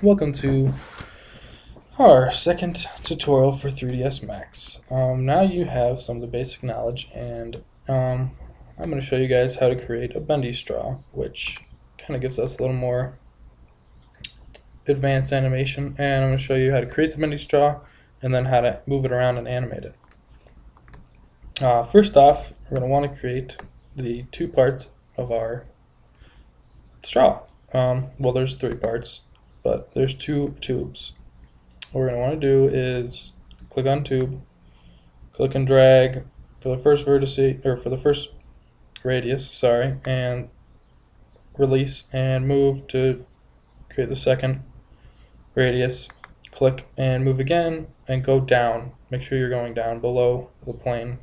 Welcome to our second tutorial for 3ds Max. Now you have some of the basic knowledge, and I'm going to show you guys how to create a bendy straw, which kind of gives us a little more advanced animation. And I'm going to show you how to create the bendy straw and then how to move it around and animate it. First off, we're going to want to create the two parts of our straw. Well, there's three parts, but there's two tubes. What we're going to want to do is click on tube, click and drag for the first vertice, or for the first radius, sorry, and release and move to create the second radius. Click and move again and go down. Make sure you're going down below the plane,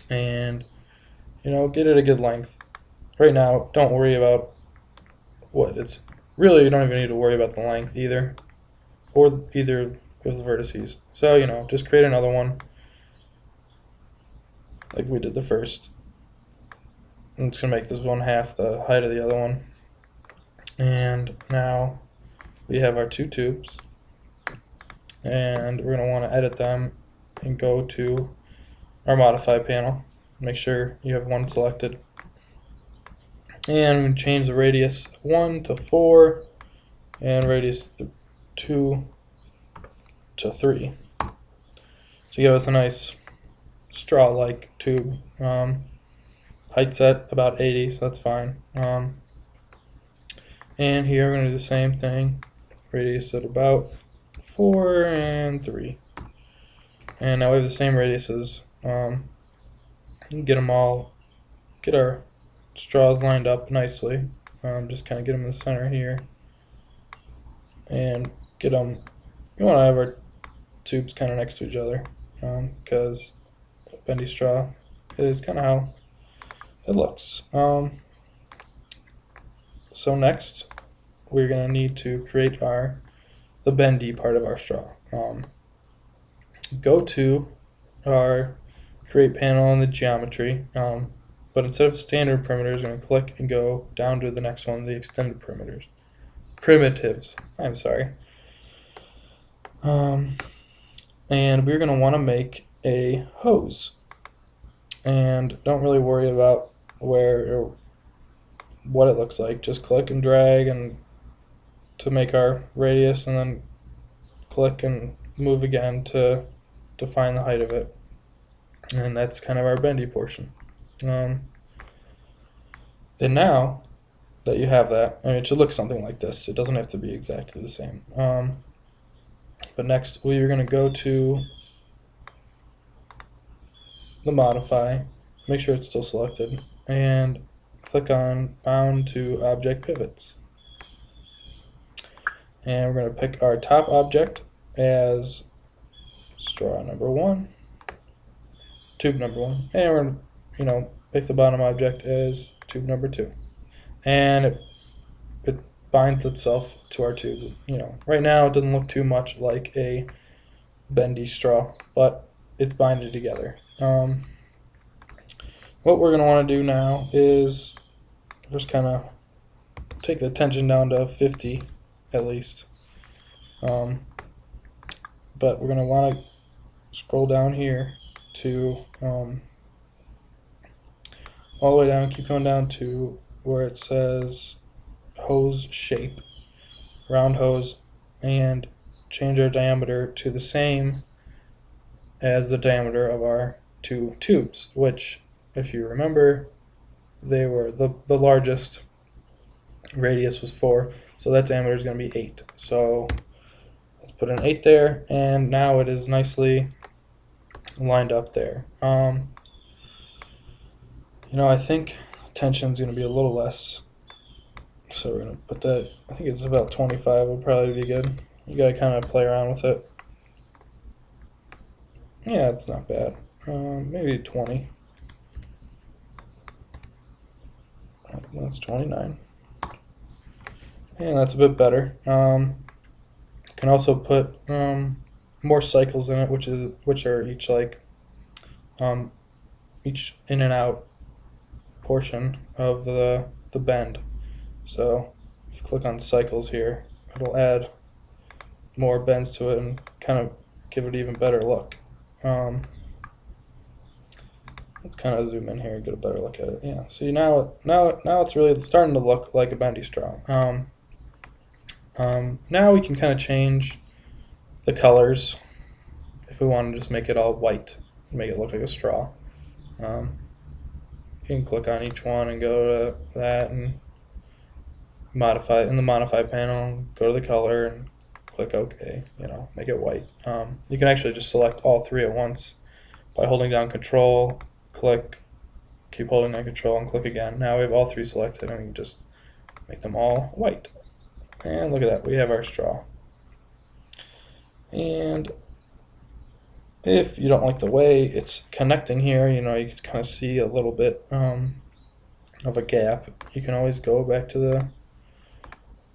and get it a good length. Right now, don't worry about what it's really. You don't even need to worry about the length either, or either of the vertices. So just create another one like we did the first. I'm just gonna make this one half the height of the other one. And now we have our two tubes, and we're gonna want to edit them and go to our modify panel. Make sure you have one selected, and we change the radius 1 to 4 and radius 2 to 3 to give us a nice straw-like tube. Height set about 80, so that's fine. And here we're going to do the same thing. Radius at about 4 and 3. And now we have the same radiuses. Get our straws lined up nicely. Just kind of get them in the center here. And get them, you want to have our tubes kind of next to each other, because bendy straw is kind of how it looks. So next, we're going to need to create the bendy part of our straw. Go to our create panel in the geometry, but instead of standard primitives, we're going to click and go down to the next one, the extended primitives. I'm sorry. And we're going to want to make a hose. And don't really worry about where or what it looks like. Just click and drag and to make our radius, and then click and move again to define the height of it. And that's kind of our bendy portion. And now that you have that, it should look something like this. It doesn't have to be exactly the same. But next we're going to go to the modify, make sure it's still selected, and click on bound to object pivots. And we're going to pick our top object as straw number 1, tube number 1, and we're going to pick the bottom object as tube number 2. And it binds itself to our tube. Right now it doesn't look too much like a bendy straw, but it's binded together. What we're going to want to do now is just kind of take the tension down to 50 at least. But we're going to want to scroll down here to all the way down, keep going down to where it says hose shape, round hose, and change our diameter to the same as the diameter of our two tubes, which, if you remember, they were the largest radius was 4, so that diameter is going to be 8. So let's put an 8 there, and now it is nicely lined up there. I think tension is going to be a little less, so we're going to put that, I think it's about 25 will probably be good. You got to kind of play around with it. Yeah, it's not bad. Maybe 20. That's 29. And that's a bit better. Can also put more cycles in it, which are each each in and out portion of the bend. So if you click on cycles here, it'll add more bends to it and kind of give it an even better look. Let's kind of zoom in here and get a better look at it. Yeah, see now it's really starting to look like a bendy straw. Now we can kind of change the colors if we want to just make it all white, make it look like a straw. You can click on each one and go to that and modify in the modify panel, go to the color and click OK, make it white. You can actually just select all three at once by holding down Control, click, keep holding down Control and click again. Now we have all three selected and we can just make them all white. And look at that, we have our straw. And if you don't like the way it's connecting here, you can kind of see a little bit of a gap. You can always go back to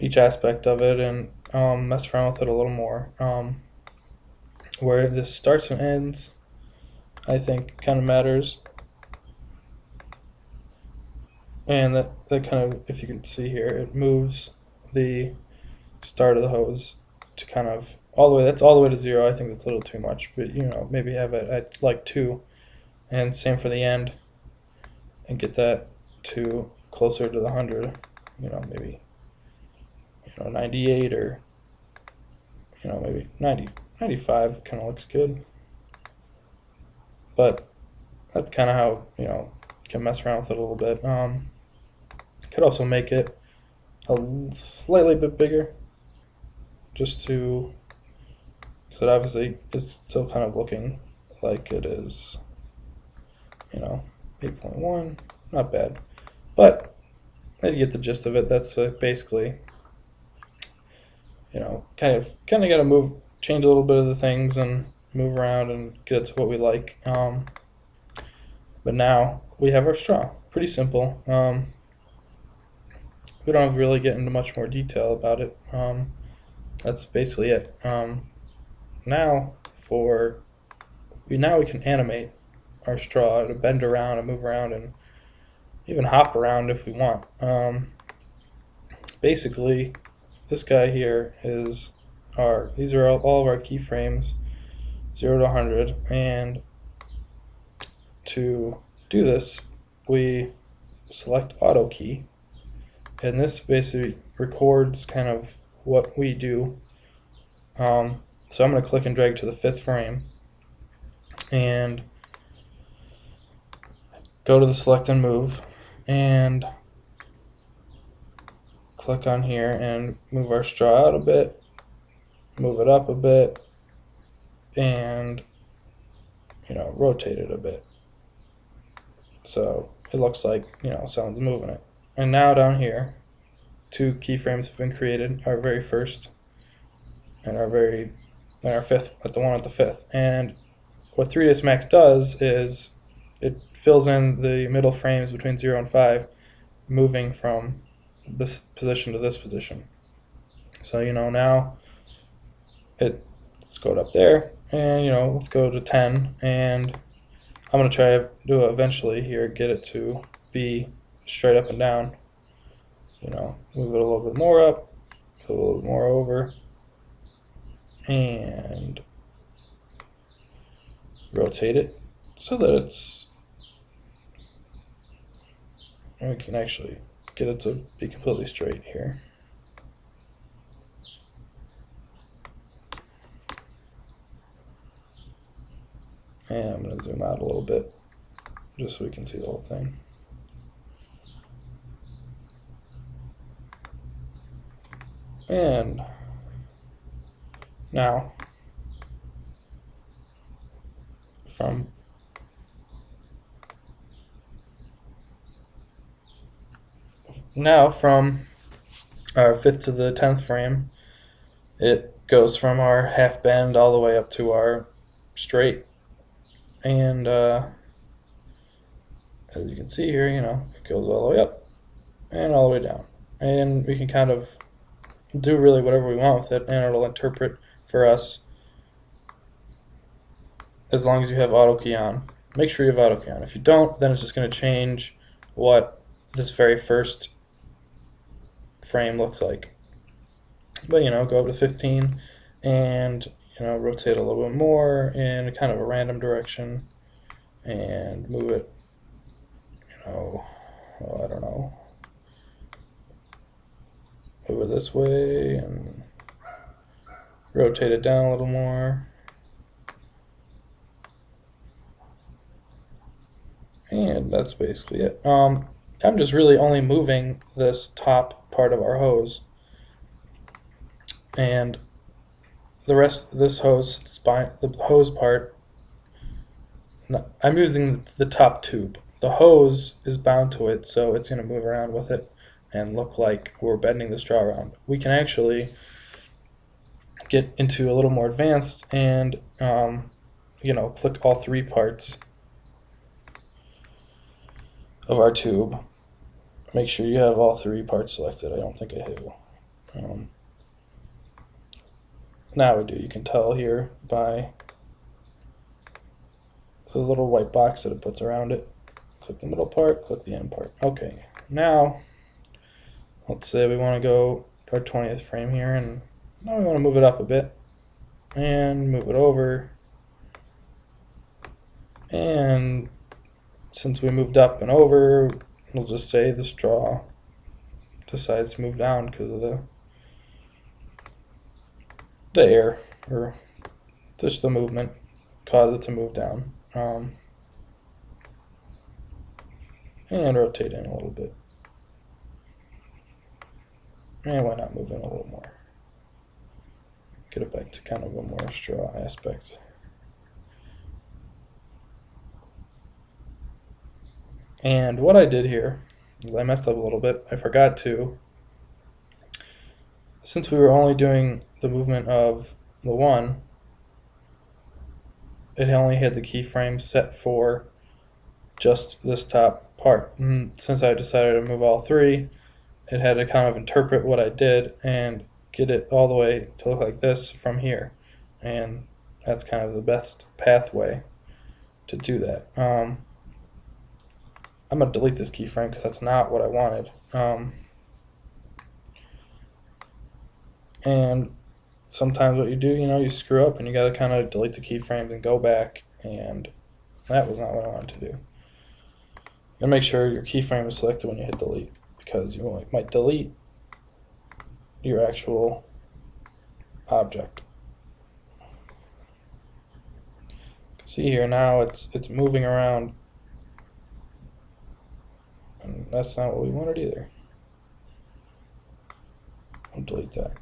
each aspect of it and mess around with it a little more. Where this starts and ends, I think, kind of matters. And that kind of, if you can see here, it moves the start of the hose to kind of all the way. That's all the way to 0. I think that's a little too much, but maybe have it at like 2, and same for the end, and get that to closer to the 100. Maybe 98 or maybe 90, 95 kind of looks good. But that's kind of how you can mess around with it a little bit. Could also make it a slightly bit bigger, just to, because obviously it's still kind of looking like it is 8.1, not bad, but as you get the gist of it, that's basically kind of got to change a little bit of the things and move around and get it to what we like. But now we have our straw. Pretty simple. We don't have to really get into much more detail about it. That's basically it. Now we can animate our straw to bend around and move around and even hop around if we want. Basically, this guy here is these are all of our keyframes, 0 to 100, and to do this, we select Auto Key, and this basically records kind of what we do. So I'm going to click and drag to the 5th frame, and go to the Select and Move, and click on here and move our straw out a bit, move it up a bit, and rotate it a bit. So it looks like someone's moving it. And now down here, 2 keyframes have been created, our very first and our 5th, the one at the 5th. And what 3ds Max does is it fills in the middle frames between 0 and 5, moving from this position to this position. So now let's go up there, and let's go to 10, and I'm going to try to do eventually here, get it to be straight up and down. Move it a little bit more up, a little bit more over, and rotate it so that we can actually get it to be completely straight here. And I'm going to zoom out a little bit just so we can see the whole thing. And now from our 5th to the 10th frame, it goes from our half bend all the way up to our straight. And as you can see here, it goes all the way up and all the way down. And we can kind of do really whatever we want with it, and it'll interpret for us as long as you have auto key on. Make sure you have auto key on. If you don't, then it's just going to change what this very first frame looks like. But go up to 15 and rotate a little bit more in kind of a random direction and move it, I don't know, move it this way and rotate it down a little more. And that's basically it. I'm just really only moving this top part of our hose, and the rest of this hose, the hose part, I'm using the top tube. The hose is bound to it, so it's going to move around with it and look like we're bending the straw around. We can actually get into a little more advanced and click all three parts of our tube. Make sure you have all three parts selected. I don't think I do. Now we do. You can tell here by the little white box that it puts around it. Click the middle part, click the end part. Okay, now let's say we want to go to our 20th frame here, and now we want to move it up a bit and move it over. And since we moved up and over, we'll just say the straw decides to move down because of the air, or just the movement cause it to move down. And rotate in a little bit. And why not move in a little more? Get it back to kind of a more straw aspect. And what I did here is I messed up a little bit. I forgot to, since we were only doing the movement of the one, it only had the keyframe set for just this top part. And since I decided to move all three, it had to kind of interpret what I did and get it all the way to look like this from here. And that's kind of the best pathway to do that. I'm going to delete this keyframe because that's not what I wanted. And sometimes what you do, you screw up and you got to kind of delete the keyframes and go back, and that was not what I wanted to do. And make sure your keyframe is selected when you hit delete, because you might delete your actual object. See here, now it's moving around, and that's not what we wanted either. I'll delete that.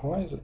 Why is it?